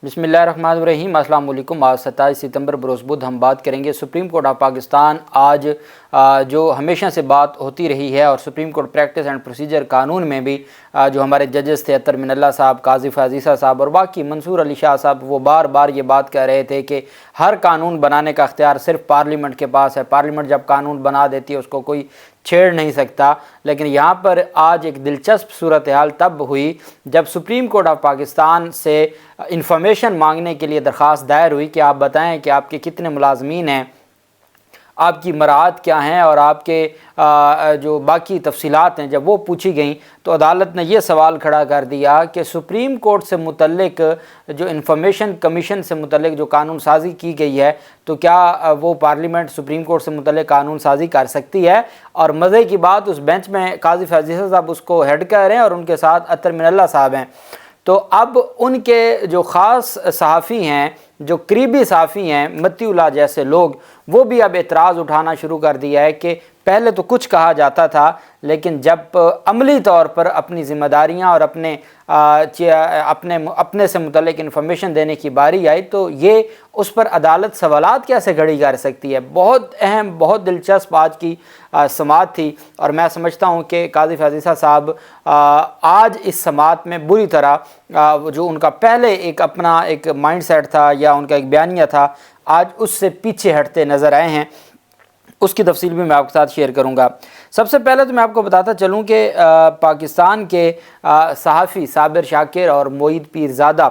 بسم اللہ الرحمن الرحیم۔ السلام علیکم۔ آج 27 ستمبر بروز بدھ ہم بات کریں گے سپریم کورٹ آف پاکستان آج جو ہمیشہ سے بات ہوتی رہی ہے اور supreme court practice and procedure قانون میں بھی جو ہمارے ججز تھے اطہر من اللہ صاحب، قاضی فاضل صاحب اور باقی منصور علی شاہ صاحب، وہ بار بار یہ بات کہہ رہے تھے کہ ہر قانون بنانے کا اختیار صرف پارلیمنٹ کے پاس ہے، پارلیمنٹ جب قانون بنا دیتی ہے اس کو کوئی چھیڑ نہیں سکتا۔ لیکن یہاں پر آج ایک دلچسپ صورتحال تب ہوئی جب سپریم کورٹ آف پاکستان سے انفارمیشن مانگنے کے لیے درخواست دائر ہوئی کہ آپ بتائیں کہ آپ کے کتنے ملازمین ہیں، آپ کی مراعات کیا ہیں اور آپ کے جو باقی تفصیلات ہیں۔ جب وہ پوچھی گئیں تو عدالت نے یہ سوال کھڑا کر دیا کہ سپریم کورٹ سے متعلق جو انفارمیشن کمیشن سے متعلق جو قانون سازی کی گئی ہے تو کیا وہ پارلیمنٹ سپریم کورٹ سے متعلق قانون سازی کر سکتی ہے؟ اور مزے کی بات اس بینچ میں قاضی فاضل صاحب اس کو ہیڈ کر رہے ہیں اور ان کے ساتھ اطہر من اللہ صاحب ہیں۔ تو اب ان کے جو خاص صحافی ہیں، جو قریبی صحافی ہیں، متی اللہ جیسے لوگ، وہ بھی اب اعتراض اٹھانا شروع کر دیا ہے کہ پہلے تو کچھ کہا جاتا تھا لیکن جب عملی طور پر اپنی ذمہ داریاں اور اپنے سے متعلق انفارمیشن دینے کی باری آئی تو یہ اس پر عدالت سوالات کیسے کھڑی کر سکتی ہے۔ بہت اہم، بہت دلچسپ آج کی سماعت تھی اور میں سمجھتا ہوں کہ قاضی فاضل صاحب آج اس سماعت میں بری طرح جو ان کا پہلے ایک اپنا ایک مائنڈ سیٹ تھا یا ان کا ایک بیانیہ تھا، آج اس سے پیچھے ہٹتے نظر آئے ہیں۔ اس کی تفصیل بھی میں آپ کے ساتھ شیئر کروں گا۔ سب سے پہلے تو میں آپ کو بتاتا چلوں کہ پاکستان کے صحافی صابر شاکر اور معید پیرزادہ،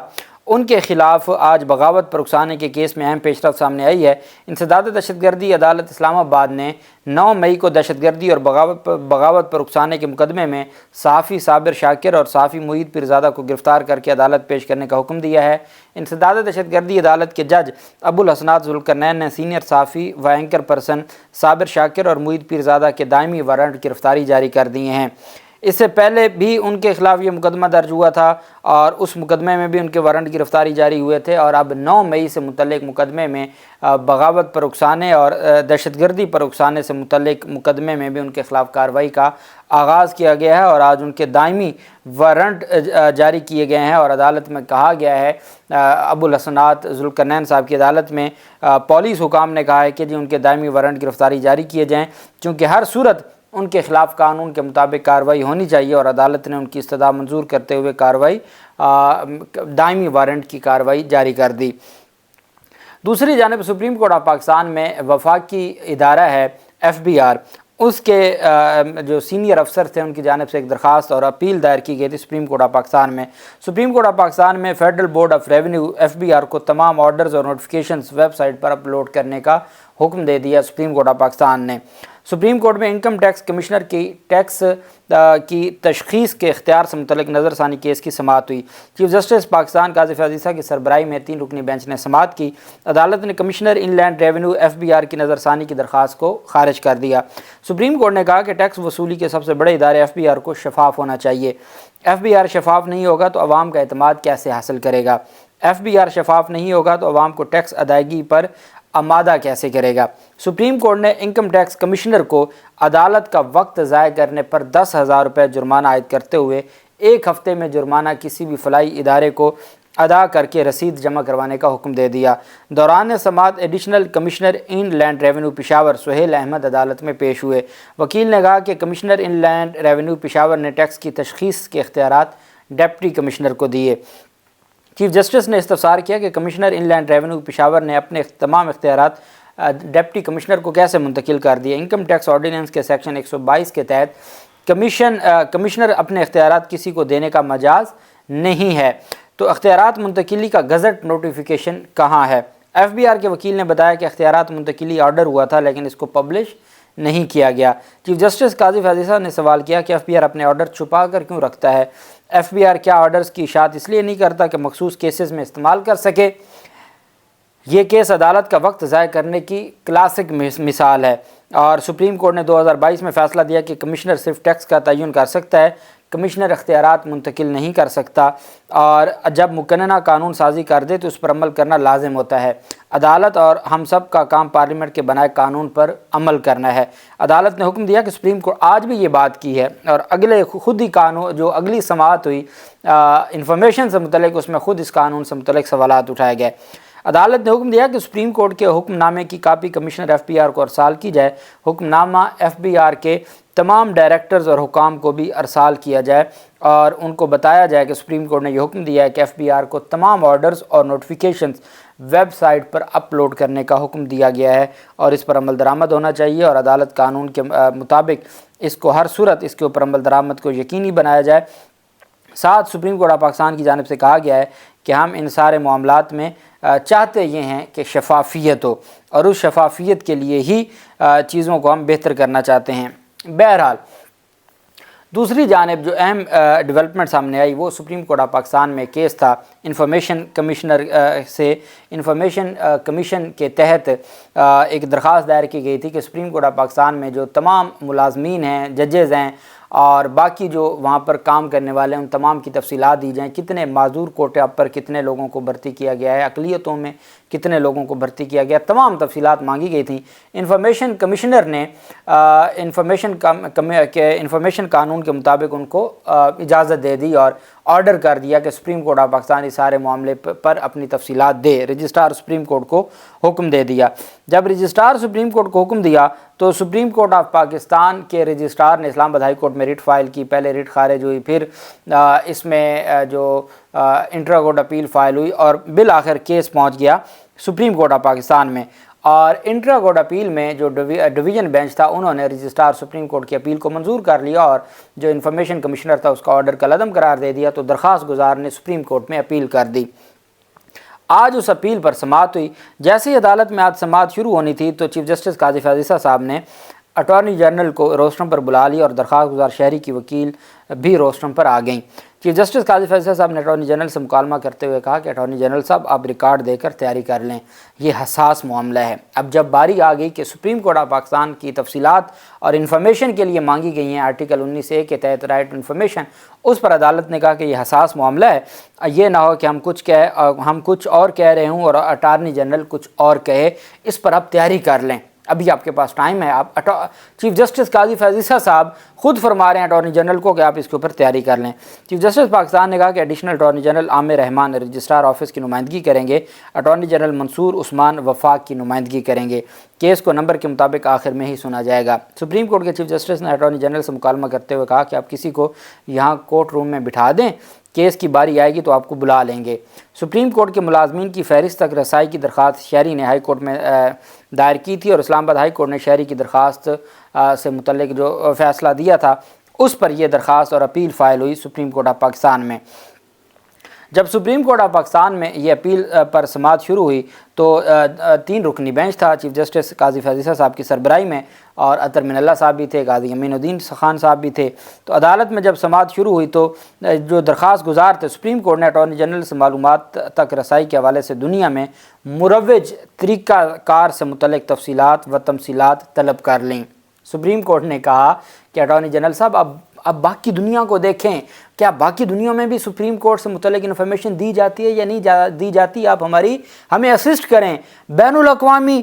ان کے خلاف آج بغاوت پر اکسانے کے کیس میں اہم پیش رفت سامنے آئی ہے۔ انسداد دہشت گردی عدالت اسلام آباد نے 9 مئی کو دہشت گردی اور بغاوت پر اکسانے کے مقدمے میں صحافی صابر شاکر اور صحافی معید پیرزادہ کو گرفتار کر کے عدالت پیش کرنے کا حکم دیا ہے۔ انسداد دہشت گردی عدالت کے جج ابو الحسنات ذوالقرنین نے سینئر صحافی و اینکر پرسن صابر شاکر اور معید پیرزادہ کے دائمی وارنٹ گرفتاری جاری کر دیے ہیں۔ اس سے پہلے بھی ان کے خلاف یہ مقدمہ درج ہوا تھا اور اس مقدمے میں بھی ان کے وارنٹ گرفتاری جاری ہوئے تھے، اور اب 9 مئی سے متعلق مقدمے میں بغاوت پر اکسانے اور دہشت گردی پر اکسانے سے متعلق مقدمے میں بھی ان کے خلاف کارروائی کا آغاز کیا گیا ہے اور آج ان کے دائمی وارنٹ جاری کیے گئے ہیں۔ اور عدالت میں کہا گیا ہے، ابو الحسنات ذوالقرنین صاحب کی عدالت میں پولیس حکام نے کہا ہے کہ جی ان کے دائمی وارنٹ گرفتاری جاری کیے جائیں، چونکہ ہر صورت ان کے خلاف قانون کے مطابق کارروائی ہونی چاہیے، اور عدالت نے ان کی استدعا منظور کرتے ہوئے کارروائی دائمی وارنٹ کی کارروائی جاری کر دی۔ دوسری جانب سپریم کورٹ آف پاکستان میں وفاقی ادارہ ہے FBR، اس کے جو سینئر افسر تھے ان کی جانب سے ایک درخواست اور اپیل دائر کی گئی تھی سپریم کورٹ آف پاکستان میں۔ سپریم کورٹ آف پاکستان میں federal board of revenue FBR کو تمام آرڈرز اور نوٹیفیکیشنز ویب سائٹ پر اپلوڈ کرنے کا حکم دے دیا سپریم کورٹ آف پاکستان نے۔ سپریم کورٹ میں انکم ٹیکس کمشنر کی ٹیکس کی تشخیص کے اختیار سے متعلق نظر ثانی کیس کی سماعت ہوئی۔ چیف جسٹس پاکستان قاضی فاضل صاحب کی سربراہی میں 3 رکنی بینچ نے سماعت کی۔ عدالت نے کمشنر ان لینڈ ریونیو FBR کی نظر ثانی کی درخواست کو خارج کر دیا۔ سپریم کورٹ نے کہا کہ ٹیکس وصولی کے سب سے بڑے ادارے FBR کو شفاف ہونا چاہیے۔ FBR شفاف نہیں ہوگا تو عوام کا اعتماد کیسے حاصل کرے گا؟ FBR شفاف نہیں ہوگا تو عوام کو ٹیکس ادائیگی پر آمادہ کیسے کرے گا؟ سپریم کورٹ نے انکم ٹیکس کمشنر کو عدالت کا وقت ضائع کرنے پر 10,000 روپے جرمانہ عائد کرتے ہوئے 1 ہفتے میں جرمانہ کسی بھی فلاحی ادارے کو ادا کر کے رسید جمع کروانے کا حکم دے دیا۔ دوران سماعت ایڈیشنل کمشنر ان لینڈ ریونیو پشاور سہیل احمد عدالت میں پیش ہوئے۔ وکیل نے کہا کہ کمشنر ان لینڈ ریونیو پشاور نے ٹیکس کی تشخیص کے اختیارات ڈپٹی کمشنر کو دیے۔ چیف جسٹس نے استفسار کیا کہ کمشنر ان لینڈ ریونیو پشاور نے اپنے تمام اختیارات ڈپٹی کمشنر کو کیسے منتقل کر دیے؟ انکم ٹیکس آرڈیننس کے سیکشن 122 کے تحت کمشنر اپنے اختیارات کسی کو دینے کا مجاز نہیں ہے، تو اختیارات منتقلی کا گزٹ نوٹیفیکیشن کہاں ہے؟ FBR کے وکیل نے بتایا کہ اختیارات منتقلی آرڈر ہوا تھا لیکن اس کو پبلش نہیں کیا گیا۔ چیف جسٹس قاضی فاضل صاحب نے سوال کیا کہ FBR اپنے آرڈر چھپا کر کیوں رکھتا ہے؟ FBR کیا آرڈرز کی اشاعت اس لیے نہیں کرتا کہ مخصوص کیسز میں استعمال کر سکے؟ یہ کیس عدالت کا وقت ضائع کرنے کی کلاسک مثال ہے، اور سپریم کورٹ نے 2022 میں فیصلہ دیا کہ کمشنر صرف ٹیکس کا تعین کر سکتا ہے۔ کمشنر اختیارات منتقل نہیں کر سکتا، اور جب مقننہ قانون سازی کر دے تو اس پر عمل کرنا لازم ہوتا ہے۔ عدالت اور ہم سب کا کام پارلیمنٹ کے بنائے قانون پر عمل کرنا ہے۔ عدالت نے حکم دیا کہ سپریم کورٹ آج بھی یہ بات کی ہے، اور اگلے خود ہی قانون جو اگلی سماعت ہوئی انفارمیشن سے متعلق، اس میں خود اس قانون سے متعلق سوالات اٹھائے گئے۔ عدالت نے حکم دیا کہ سپریم کورٹ کے حکم نامے کی copy commissioner F B R کو ارسال کی جائے۔ حکم نامہ ایف بی آر کے تمام ڈائریکٹرز اور حکام کو بھی ارسال کیا جائے، اور ان کو بتایا جائے کہ سپریم کورٹ نے یہ حکم دیا ہے کہ ایف بی آر کو تمام آرڈرز اور نوٹیفیکیشنز ویب سائٹ پر اپلوڈ کرنے کا حکم دیا گیا ہے، اور اس پر عمل درآمد ہونا چاہیے، اور عدالت قانون کے مطابق اس کو ہر صورت اس کے اوپر عمل درآمد کو یقینی بنایا جائے۔ ساتھ سپریم کورٹ آف پاکستان کی جانب سے کہا گیا ہے کہ ہم ان سارے معاملات میں چاہتے یہ ہیں کہ شفافیت ہو، اور اس شفافیت کے لیے ہی چیزوں کو ہم بہتر کرنا چاہتے ہیں۔ بہرحال دوسری جانب جو اہم ڈیولپمنٹ سامنے آئی وہ سپریم کورٹ آف پاکستان میں کیس تھا انفارمیشن کمشنر سے۔ انفارمیشن کمیشن کے تحت ایک درخواست دائر کی گئی تھی کہ سپریم کورٹ آف پاکستان میں جو تمام ملازمین ہیں، ججز ہیں اور باقی جو وہاں پر کام کرنے والے ہیں، ان تمام کی تفصیلات دی جائیں، کتنے معذور کوٹے پر کتنے لوگوں کو بھرتی کیا گیا ہے، اقلیتوں میں کتنے لوگوں کو بھرتی کیا گیا، تمام تفصیلات مانگی گئی تھیں۔ انفارمیشن کمشنر نے انفارمیشن قانون کے مطابق ان کو اجازت دے دی اور آرڈر کر دیا کہ سپریم کورٹ آف پاکستان اس سارے معاملے پر اپنی تفصیلات دے۔ رجسٹرار سپریم کورٹ کو حکم دے دیا۔ جب رجسٹرار سپریم کورٹ کو حکم دیا تو سپریم کورٹ آف پاکستان کے رجسٹرار نے اسلام آباد ہائی کورٹ میں ریٹ فائل کی۔ پہلے ریٹ خارج ہوئی، پھر اس میں جو انٹرا کورٹ اپیل فائل ہوئی، اور بالآخر کیس پہنچ گیا سپریم کورٹ آف پاکستان میں۔ اور انٹرا کورٹ اپیل میں جو ڈویژن بینچ تھا انہوں نے رجسٹرار سپریم کورٹ کی اپیل کو منظور کر لیا، اور جو انفارمیشن کمشنر تھا اس کا آرڈر کالعدم قرار دے دیا، تو درخواست گزار نے سپریم کورٹ میں اپیل کر دی۔ آج اس اپیل پر سماعت ہوئی۔ جیسے ہی عدالت میں آج سماعت شروع ہونی تھی تو چیف جسٹس قاضی فیاض عیسیٰ صاحب نے اٹارنی جنرل کو روسٹرم پر بلا لیا، اور درخواست گزار شہری کی وکیل بھی روسٹرم پر آ گئیں۔ چیف جسٹس قاضی فیاض عیسیٰ صاحب نے اٹارنی جنرل سے مکالمہ کرتے ہوئے کہا کہ اٹارنی جنرل صاحب آپ ریکارڈ دے کر تیاری کر لیں، یہ حساس معاملہ ہے۔ اب جب باری آ گئی کہ سپریم کورٹ آف پاکستان کی تفصیلات اور انفارمیشن کے لیے مانگی گئی ہیں آرٹیکل 19A کے تحت رائٹ انفارمیشن، اس پر عدالت نے کہا کہ یہ حساس معاملہ ہے، یہ نہ ہو کہ ہم کچھ اور کہہ رہے ہوں اور اٹارنی جنرل کچھ اور کہے، اس پر آپ تیاری کر لیں، ابھی آپ کے پاس ٹائم ہے۔ آپ چیف جسٹس قاضی فیاض عیسیٰ صاحب خود فرما رہے ہیں اٹارنی جنرل کو کہ آپ اس کے اوپر تیاری کر لیں۔ چیف جسٹس پاکستان نے کہا کہ ایڈیشنل اٹارنی جنرل عامر رحمان رجسٹرار آفس کی نمائندگی کریں گے، اٹارنی جنرل منصور عثمان وفاق کی نمائندگی کریں گے۔ کیس کو نمبر کے مطابق آخر میں ہی سنا جائے گا۔ سپریم کورٹ کے چیف جسٹس نے اٹارنی جنرل سے مکالمہ کرتے ہوئے کہا کہ آپ کسی کو یہاں کورٹ روم میں بٹھا دیں، کیس کی باری آئے گی تو آپ کو بلا لیں گے۔ سپریم کورٹ کے ملازمین کی فہرست تک رسائی کی درخواست شہری نے ہائی کورٹ میں دائر کی تھی، اور اسلام آباد ہائی کورٹ نے شہری کی درخواست سے متعلق جو فیصلہ دیا تھا اس پر یہ درخواست اور اپیل فائل ہوئی سپریم کورٹ آف پاکستان میں۔ جب سپریم کورٹ آف پاکستان میں یہ اپیل پر سماعت شروع ہوئی تو 3 رکنی بینچ تھا چیف جسٹس قاضی فیاض عیسیٰ صاحب کی سربراہی میں، اور اطہر من اللہ صاحب بھی تھے، قاضی امین الدین خان صاحب بھی تھے۔ تو عدالت میں جب سماعت شروع ہوئی تو جو درخواست گزار تھے سپریم کورٹ نے اٹارنی جنرل سے معلومات تک رسائی کے حوالے سے دنیا میں مروج طریقہ کار سے متعلق تفصیلات و تمثیلات طلب کر لیں۔ سپریم کورٹ نے کہا کہ اٹارنی جنرل صاحب اب باقی دنیا کو دیکھیں، کیا باقی دنیا میں بھی سپریم کورٹ سے متعلق انفارمیشن دی جاتی ہے یا نہیں دی جاتی؟ آپ ہمیں اسسٹ کریں، بین الاقوامی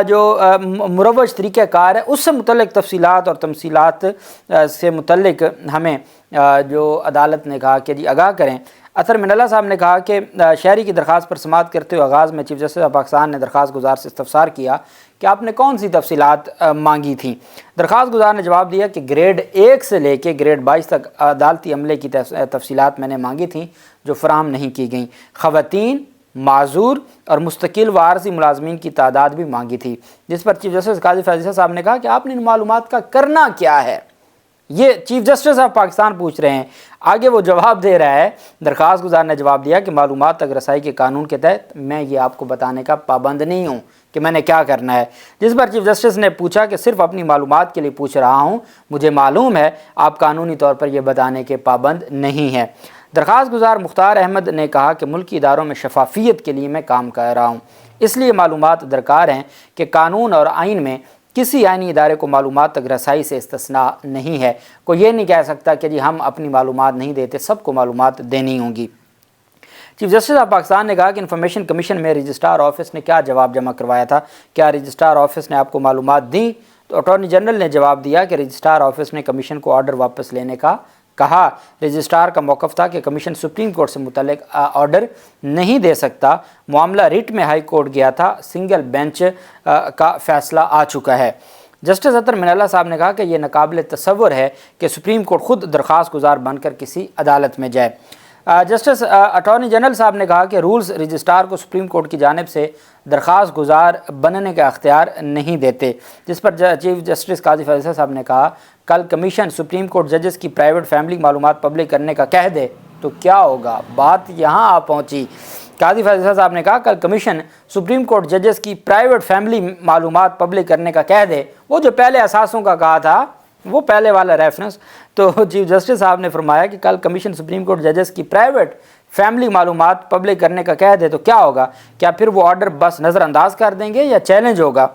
جو مروج طریقہ کار ہے اس سے متعلق تفصیلات اور تمثیلات سے متعلق ہمیں جو عدالت نے کہا کہ جی آگاہ کریں۔ اطہر من اللہ صاحب نے کہا کہ شہری کی درخواست پر سماعت کرتے ہوئے آغاز میں چیف جسٹس آف پاکستان نے درخواست گزار سے استفسار کیا کہ آپ نے کون سی تفصیلات مانگی تھیں۔ درخواست گزار نے جواب دیا کہ گریڈ 1 سے لے کے گریڈ 22 تک عدالتی عملے کی تفصیلات میں نے مانگی تھیں جو فراہم نہیں کی گئیں۔ خواتین، معذور اور مستقل و عارضی ملازمین کی تعداد بھی مانگی تھی، جس پر چیف جسٹس قاضی فیاض عیسیٰ صاحب نے کہا کہ آپ نے ان معلومات کا کرنا کیا ہے؟ یہ چیف جسٹس آف پاکستان پوچھ رہے ہیں، آگے وہ جواب دے رہا ہے۔ درخواست گزار نے جواب دیا کہ معلومات تک رسائی کے قانون کے تحت میں یہ آپ کو بتانے کا پابند نہیں ہوں کہ میں نے کیا کرنا ہے، جس پر چیف جسٹس نے پوچھا کہ صرف اپنی معلومات کے لیے پوچھ رہا ہوں، مجھے معلوم ہے آپ قانونی طور پر یہ بتانے کے پابند نہیں ہیں۔ درخواست گزار مختار احمد نے کہا کہ ملکی اداروں میں شفافیت کے لیے میں کام کر رہا ہوں، اس لیے معلومات درکار ہیں کہ قانون اور آئین میں کسی آئینی ادارے کو معلومات تک رسائی سے استثناء نہیں ہے۔ کوئی یہ نہیں کہہ سکتا کہ جی ہم اپنی معلومات نہیں دیتے، سب کو معلومات دینی ہوں گی۔ چیف جسٹس آف پاکستان نے کہا کہ انفارمیشن کمیشن میں رجسٹرار آفس نے کیا جواب جمع کروایا تھا، کیا رجسٹرار آفس نے آپ کو معلومات دیں؟ تو اٹارنی جنرل نے جواب دیا کہ رجسٹرار آفس نے کمیشن کو آرڈر واپس لینے کا کہا۔ رجسٹرار کا موقف تھا کہ کمیشن سپریم کورٹ سے متعلق آرڈر نہیں دے سکتا، معاملہ ریٹ میں ہائی کورٹ گیا تھا، سنگل بینچ کا فیصلہ آ چکا ہے۔ جسٹس اطہر من اللہ صاحب نے کہا کہ یہ ناقابل تصور ہے کہ سپریم کورٹ خود درخواست گزار بن کر کسی عدالت میں جائے۔ جسٹس اٹارنی جنرل صاحب نے کہا کہ رولز رجسٹرار کو سپریم کورٹ کی جانب سے درخواست گزار بننے کا اختیار نہیں دیتے، جس پر چیف جسٹس قاضی فیصل صاحب نے کہا کل کمیشن سپریم کورٹ ججز کی پرائیویٹ فیملی معلومات پبلک کرنے کا کہہ دے تو کیا ہوگا؟ بات یہاں آ پہنچی۔ قاضی فیصل صاحب نے کہا کل کمیشن سپریم کورٹ ججز کی پرائیویٹ فیملی معلومات پبلک کرنے کا کہہ دے، وہ جو پہلے اثاثوں کا کہا تھا وہ پہلے والا ریفرنس، تو چیف جسٹس صاحب نے فرمایا کہ کل کمیشن سپریم کورٹ ججز کی پرائیویٹ فیملی معلومات پبلک کرنے کا کہہ دے تو کیا ہوگا؟ کیا پھر وہ آرڈر بس نظر انداز کر دیں گے یا چیلنج ہوگا؟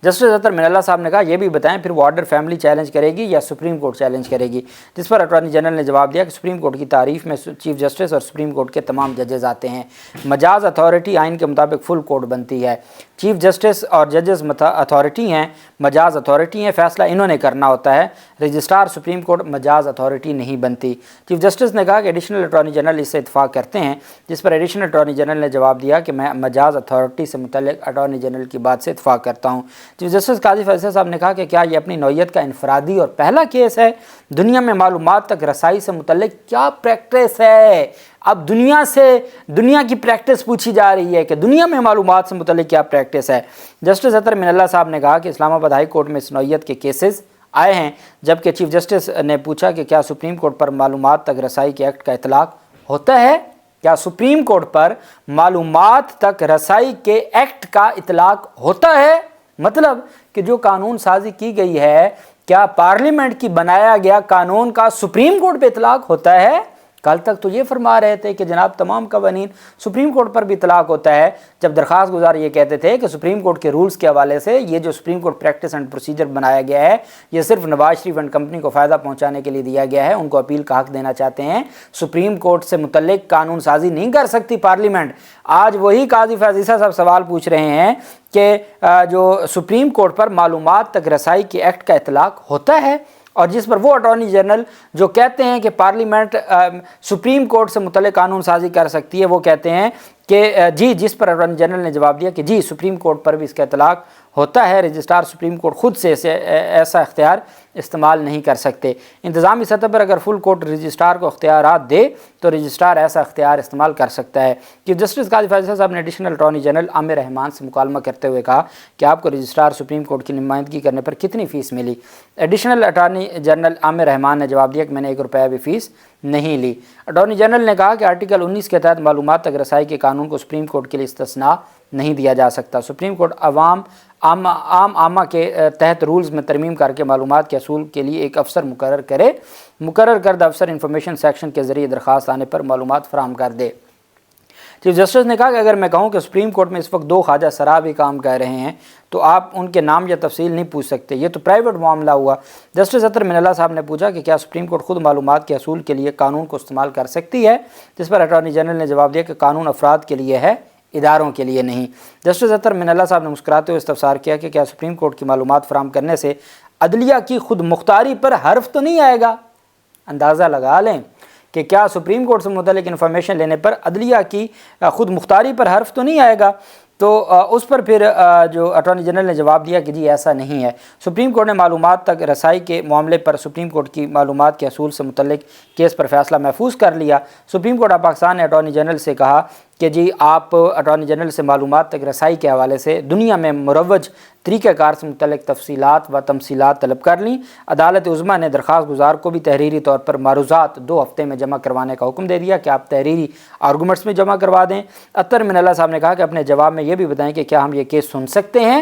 جسٹس اطہر من اللہ صاحب نے کہا یہ بھی بتائیں پھر وہ آرڈر فیملی چیلنج کرے گی یا سپریم کورٹ چیلنج کرے گی؟ جس پر اٹارنی جنرل نے جواب دیا کہ سپریم کورٹ کی تعریف میں چیف جسٹس اور سپریم کورٹ کے تمام ججز آتے ہیں، مجاز اتھارٹی آئین کے مطابق فل کورٹ بنتی ہے، چیف جسٹس اور ججز اتھارٹی ہیں، مجاز اتھارٹی ہیں، فیصلہ انہوں نے کرنا ہوتا ہے، رجسٹرار سپریم کورٹ مجاز اتھارٹی نہیں بنتی۔ چیف جسٹس نے کہا کہ ایڈیشنل اٹارنی جنرل اس سے اتفاق کرتے ہیں، جس پر ایڈیشنل اٹارنی جنرل نے جواب دیا کہ میں مجاز اتھارٹی سے متعلق اٹارنی جنرل کی بات سے اتفاق کرتا ہوں۔ چیف جسٹس قاضی فیصل صاحب نے کہا کہ کیا یہ اپنی نوعیت کا انفرادی اور پہلا کیس ہے؟ دنیا میں معلومات تک رسائی سے متعلق کیا پریکٹس ہے؟ اب دنیا کی پریکٹس پوچھی جا رہی ہے کہ دنیا میں معلومات سے متعلق کیا پریکٹس ہے۔ جسٹس اطہر من اللہ صاحب نے کہا کہ اسلام آباد ہائی کورٹ میں اس نوعیت کے کیسز آئے ہیں، جبکہ چیف جسٹس نے پوچھا کہ کیا سپریم کورٹ پر معلومات تک رسائی کے ایکٹ کا اطلاق ہوتا ہے؟ کیا سپریم کورٹ پر معلومات تک رسائی کے ایکٹ کا اطلاق ہوتا ہے؟ مطلب کہ جو قانون سازی کی گئی ہے، کیا پارلیمنٹ کی بنایا گیا قانون کا سپریم کورٹ پہ اطلاق ہوتا ہے؟ کل تک تو یہ فرما رہے تھے کہ جناب تمام قوانین سپریم کورٹ پر بھی اطلاق ہوتا ہے، جب درخواست گزار یہ کہتے تھے کہ سپریم کورٹ کے رولز کے حوالے سے یہ جو supreme court practice and procedure بنایا گیا ہے یہ صرف نواز شریف اینڈ کمپنی کو فائدہ پہنچانے کے لیے دیا گیا ہے، ان کو اپیل کا حق دینا چاہتے ہیں، سپریم کورٹ سے متعلق قانون سازی نہیں کر سکتی پارلیمنٹ۔ آج وہی قاضی فیض صاحب سوال پوچھ رہے ہیں کہ جو سپریم کورٹ پر معلومات تک رسائی کے ایکٹ کا اطلاق ہوتا ہے، اور جس پر وہ اٹارنی جنرل جو کہتے ہیں کہ پارلیمنٹ سپریم کورٹ سے متعلق قانون سازی کر سکتی ہے، وہ کہتے ہیں کہ جی، جس پر اٹارنی جنرل نے جواب دیا کہ جی سپریم کورٹ پر بھی اس کا اطلاق ہوتا ہے، رجسٹرار سپریم کورٹ خود سے ایسا اختیار استعمال نہیں کر سکتے۔ انتظامی سطح پر اگر فل کورٹ رجسٹرار کو اختیارات دے تو رجسٹرار ایسا اختیار استعمال کر سکتا ہے۔ چیف جسٹس قاضی فیصل صاحب نے ایڈیشنل اٹارنی جنرل عامر رحمان سے مکالمہ کرتے ہوئے کہا کہ آپ کو رجسٹرار سپریم کورٹ کی نمائندگی کرنے پر کتنی فیس ملی؟ ایڈیشنل اٹارنی جنرل عامر رحمان نے جواب دیا کہ میں نے 1 روپیہ بھی فیس نہیں لی۔ اٹارنی جنرل نے کہا کہ آرٹیکل 19 کے تحت معلومات تک رسائی کے قانون کو سپریم کورٹ کے لیے استثناء نہیں دیا جا سکتا۔ سپریم کورٹ عام عامہ کے تحت رولز میں ترمیم کر کے معلومات کے حصول کے لیے ایک افسر مقرر کرے، مقرر کردہ افسر انفارمیشن سیکشن کے ذریعے درخواست آنے پر معلومات فراہم کر دے۔ چیف جسٹس نے کہا کہ اگر میں کہوں کہ سپریم کورٹ میں اس وقت 2 خواجہ سرا بھی کام کر رہے ہیں تو آپ ان کے نام یا تفصیل نہیں پوچھ سکتے، یہ تو پرائیویٹ معاملہ ہوا۔ جسٹس اطہر من اللہ صاحب نے پوچھا کہ کیا سپریم کورٹ خود معلومات کے حصول کے لیے قانون کو استعمال کر سکتی ہے، جس پر اٹارنی جنرل نے جواب دیا کہ قانون افراد کے لیے ہے، اداروں کے لیے نہیں۔ جسٹس اطہر من اللہ صاحب نے مسکراتے ہوئے استفسار کیا کہ کیا سپریم کورٹ کی معلومات فراہم کرنے سے عدلیہ کی خود مختاری پر حرف تو نہیں آئے گا؟ اندازہ لگا لیں کہ کیا سپریم کورٹ سے متعلق انفارمیشن لینے پر عدلیہ کی خود مختاری پر حرف تو نہیں آئے گا؟ تو اس پر پھر جو اٹارنی جنرل نے جواب دیا کہ جی ایسا نہیں ہے۔ سپریم کورٹ نے معلومات تک رسائی کے معاملے پر سپریم کورٹ کی معلومات کے حصول سے متعلق کیس پر فیصلہ محفوظ کر لیا۔ سپریم کورٹ آف پاکستان نے اٹارنی جنرل سے کہا کہ جی آپ اٹارنی جنرل سے معلومات تک رسائی کے حوالے سے دنیا میں مروج طریقہ کار سے متعلق تفصیلات و تمثیلات طلب کر لیں۔ عدالت عظمیٰ نے درخواست گزار کو بھی تحریری طور پر معروضات 2 ہفتے میں جمع کروانے کا حکم دے دیا کہ آپ تحریری آرگومنٹس میں جمع کروا دیں۔ اطہر من اللہ صاحب نے کہا کہ اپنے جواب میں یہ بھی بتائیں کہ کیا ہم یہ کیس سن سکتے ہیں؟